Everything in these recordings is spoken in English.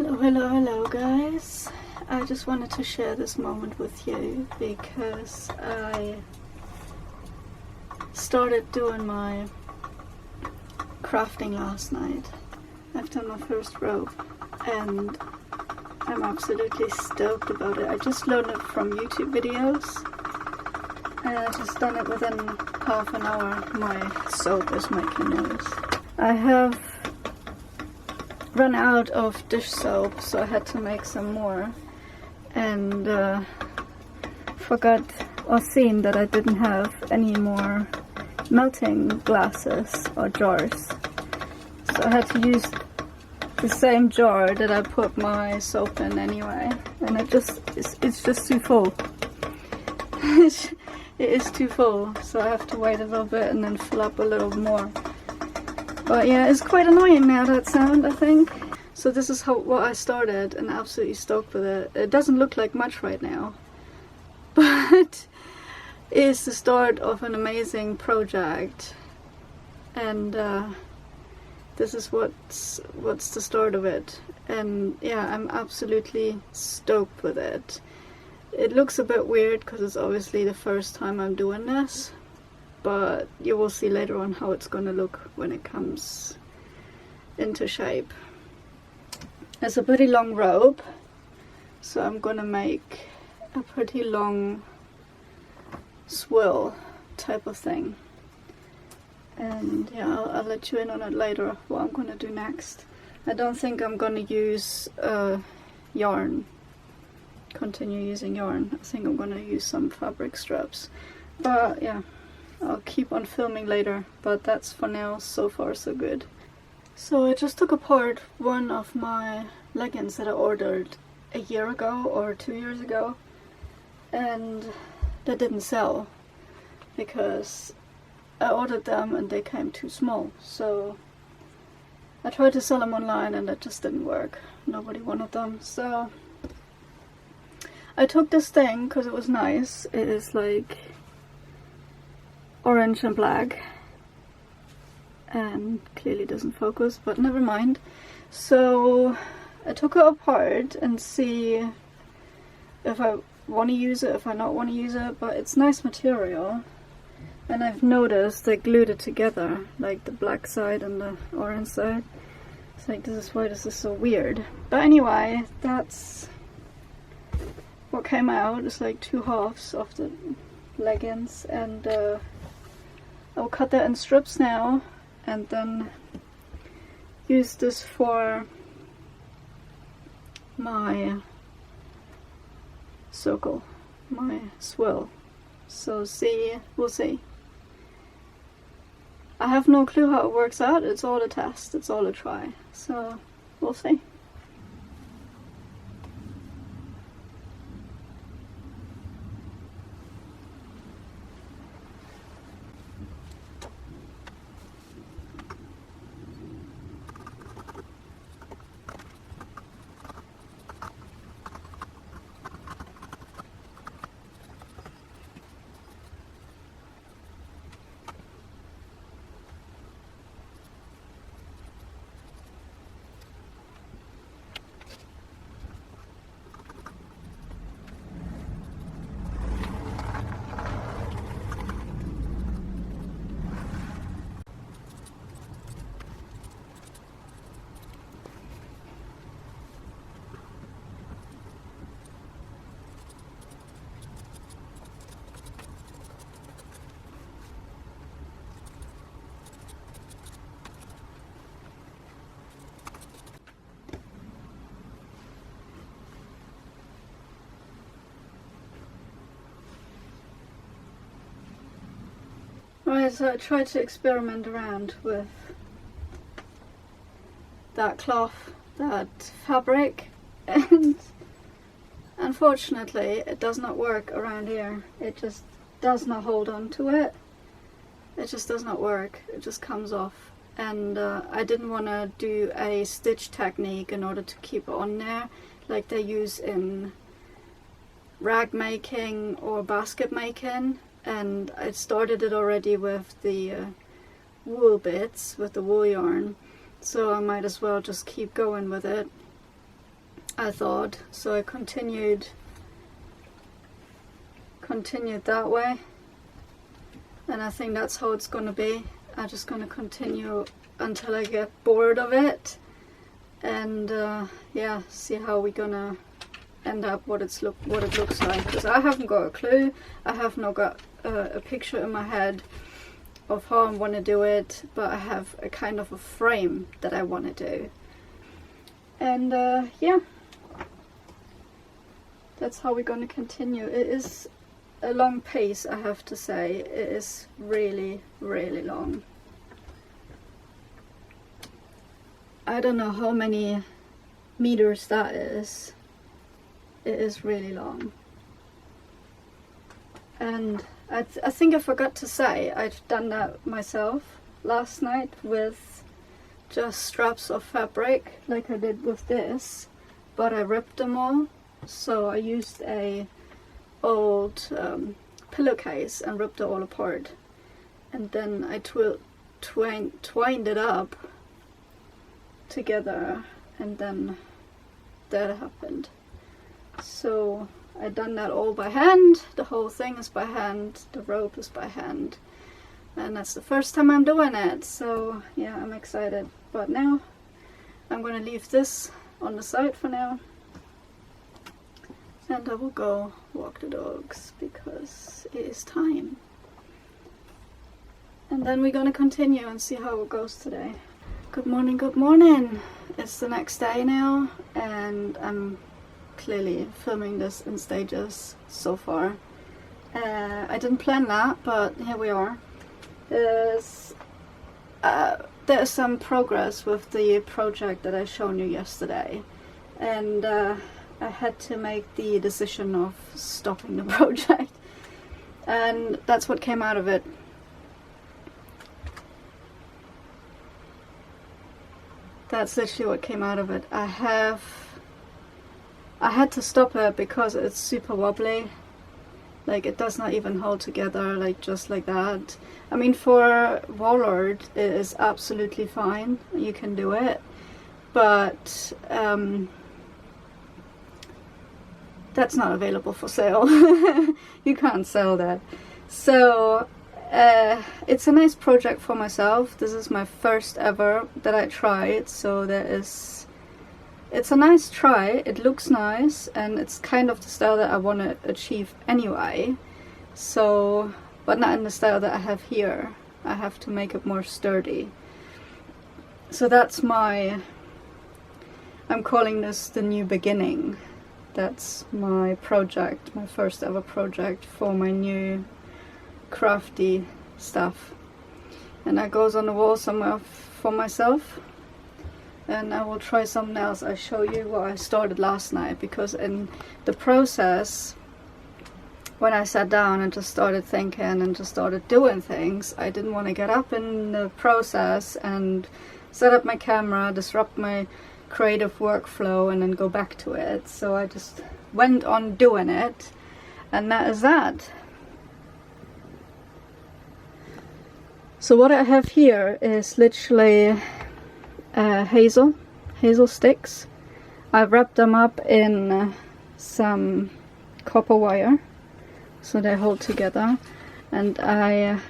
Hello guys. I just wanted to share this moment with you because I started doing my crafting last night. I've done my first rope and I'm absolutely stoked about it. I just learned it from YouTube videos and I just done it within half an hour. My soap is making noise. I have run out of dish soap, so I had to make some more, and forgot or seen that I didn't have any more melting glasses or jars, so I had to use the same jar that I put my soap in anyway, and it's just too full. It is too full, so I have to wait a little bit and then fill up a little more. But yeah, it's quite annoying now, that sound, I think. So this is what I started, and absolutely stoked with it. It doesn't look like much right now, but it is the start of an amazing project. And this is what's the start of it. And yeah, I'm absolutely stoked with it. It looks a bit weird because it's obviously the first time I'm doing this. But you will see later on how it's going to look when it comes into shape. It's a pretty long rope, so I'm going to make a pretty long swill type of thing. And yeah, I'll let you in on it later, what I'm going to do next. I don't think I'm going to use yarn, continue using yarn. I think I'm going to use some fabric strips. But yeah. I'll keep on filming later, but that's for now. So far so good. So I just took apart one of my leggings that I ordered a year ago or 2 years ago, and they didn't sell because I ordered them and they came too small. So I tried to sell them online and that just didn't work. Nobody wanted them, so I took this thing because it was nice. It is like orange and black, and clearly doesn't focus, but never mind. So I took it apart and see if I want to use it, if I not want to use it, but it's nice material, and I've noticed they glued it together, like the black side and the orange side. It's like, this is why this is so weird. But anyway, that's what came out. It's like 2 halves of the leggings, and I'll cut that in strips now and then use this for my circle, my swill. So we'll see. I have no clue how it works out. It's all a test, it's all a try. So we'll see. Right, so I tried to experiment around with that cloth, that fabric, and unfortunately it does not work around here. It just does not hold on to it. It just does not work. It just comes off. And I didn't want to do a stitch technique in order to keep it on there like they use in rag making or basket making. And I started it already with the wool bits, with the wool yarn, so I might as well just keep going with it. I thought. So I continued that way, and I think that's how it's gonna be. I'm just gonna continue until I get bored of it, and yeah, see how we're gonna end up, what it looks like, because I haven't got a clue. I have not got a picture in my head of how I want to do it, but I have a kind of a frame that I want to do, and yeah, that's how we're going to continue. It is a long piece, I have to say. It is really, really long. I don't know how many meters that is. It is really long. And I think I forgot to say, I've done that myself last night with just straps of fabric, like I did with this, but I ripped them all. So I used a old pillowcase and ripped it all apart, and then I twined it up together, and then that happened. So I done that all by hand. The whole thing is by hand, the rope is by hand, and that's the first time I'm doing it. So yeah, I'm excited. But now I'm gonna leave this on the side for now, and I will go walk the dogs because it is time. And then we're gonna continue and see how it goes today. Good morning, good morning. It's the next day now, and I'm clearly filming this in stages so far. I didn't plan that, but here we are. There's some progress with the project that I shown you yesterday, and I had to make the decision of stopping the project, and that's what came out of it. That's literally what came out of it. I had to stop it because it's super wobbly. Like, it does not even hold together, like, just like that. I mean, for Wallard it is absolutely fine, you can do it, but that's not available for sale. You can't sell that. So it's a nice project for myself. This is my first ever that I tried, so it's a nice try. It looks nice, and it's kind of the style that I want to achieve anyway. So, but not in the style that I have here. I have to make it more sturdy. So that's I'm calling this the new beginning. That's my project, my first ever project for my new crafty stuff. And that goes on the wall somewhere for myself. And I will try something else. I show you what I started last night, because in the process, when I sat down and just started thinking and just started doing things, I didn't want to get up in the process and set up my camera, disrupt my creative workflow, and then go back to it. So I just went on doing it, and that is that. So what I have here is literally hazel sticks. I've wrapped them up in some copper wire so they hold together, and I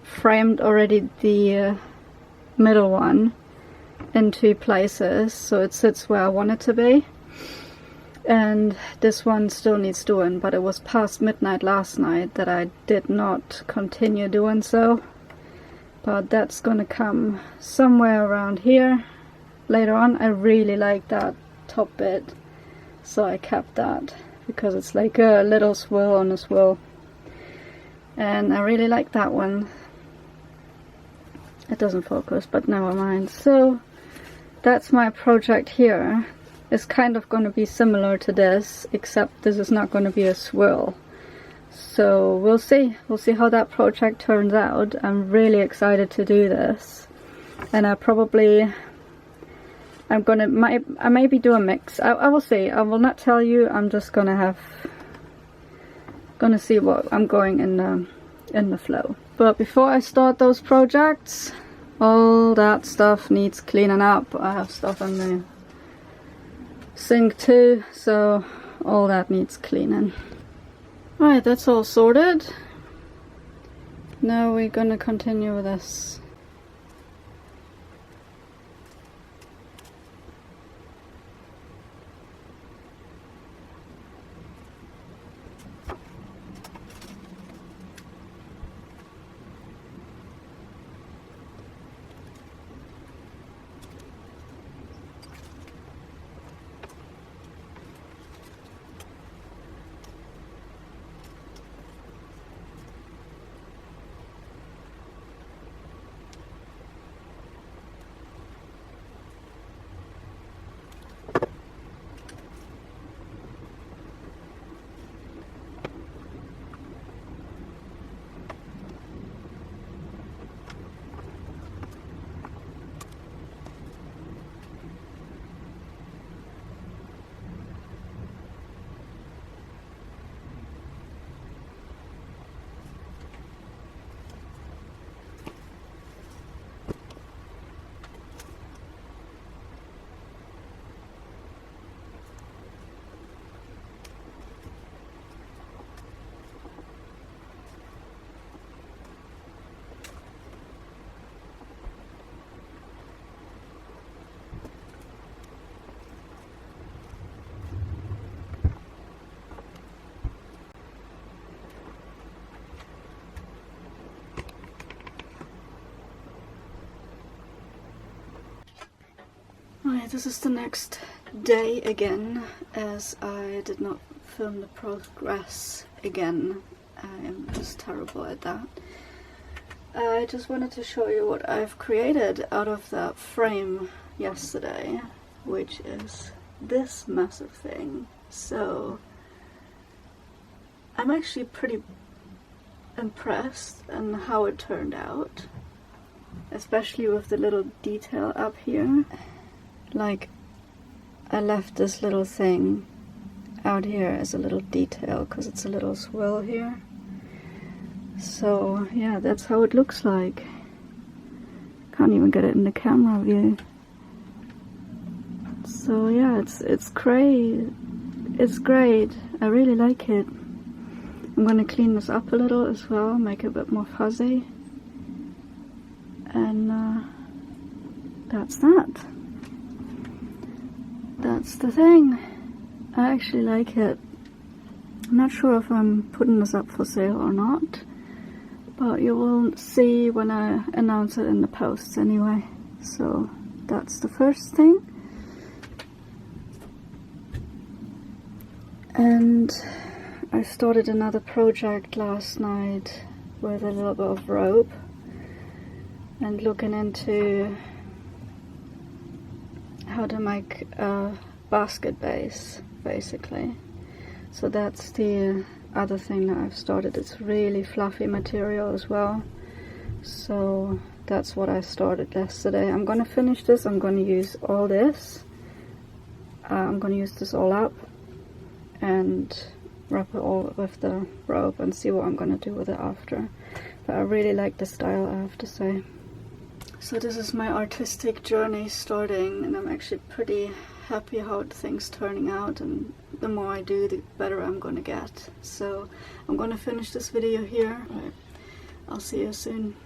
framed already the middle one in 2 places so it sits where I want it to be. And this one still needs doing, but it was past midnight last night that I did not continue doing so. But that's gonna come somewhere around here later on. I really like that top bit, so I kept that because it's like a little swirl on a swirl, and I really like that one. It doesn't focus, but never mind. So that's my project here. It's kind of going to be similar to this, except this is not going to be a swirl. So we'll see how that project turns out. I'm really excited to do this, and I maybe do a mix. I will see. I will not tell you. I'm just gonna see what I'm going in the flow. But before I start those projects, all that stuff needs cleaning up. I have stuff in the sink too, so all that needs cleaning. Alright, that's all sorted. Now we're gonna continue with this. Alright, this is the next day again, as I did not film the progress again. I am just terrible at that. I just wanted to show you what I've created out of that frame yesterday, which is this massive thing. So I'm actually pretty impressed in how it turned out, especially with the little detail up here. Like, I left this little thing out here as a little detail because it's a little swirl here. So yeah, that's how it looks like. Can't even get it in the camera view. So yeah, it's great. It's great. I really like it. I'm gonna clean this up a little as well, make it a bit more fuzzy. And that's that. That's the thing. I actually like it. I'm not sure if I'm putting this up for sale or not, but you will see when I announce it in the posts anyway. So that's the first thing. And I started another project last night with a little bit of rope and looking into how to make a basket base, basically. So that's the other thing that I've started. It's really fluffy material as well. So that's what I started yesterday. I'm gonna finish this. I'm gonna use all this. I'm gonna use this all up and wrap it all with the rope and see what I'm gonna do with it after. But I really like the style, I have to say. So this is my artistic journey starting, and I'm actually pretty happy how things turning out, and the more I do, the better I'm gonna get. So I'm gonna finish this video here. I'll see you soon.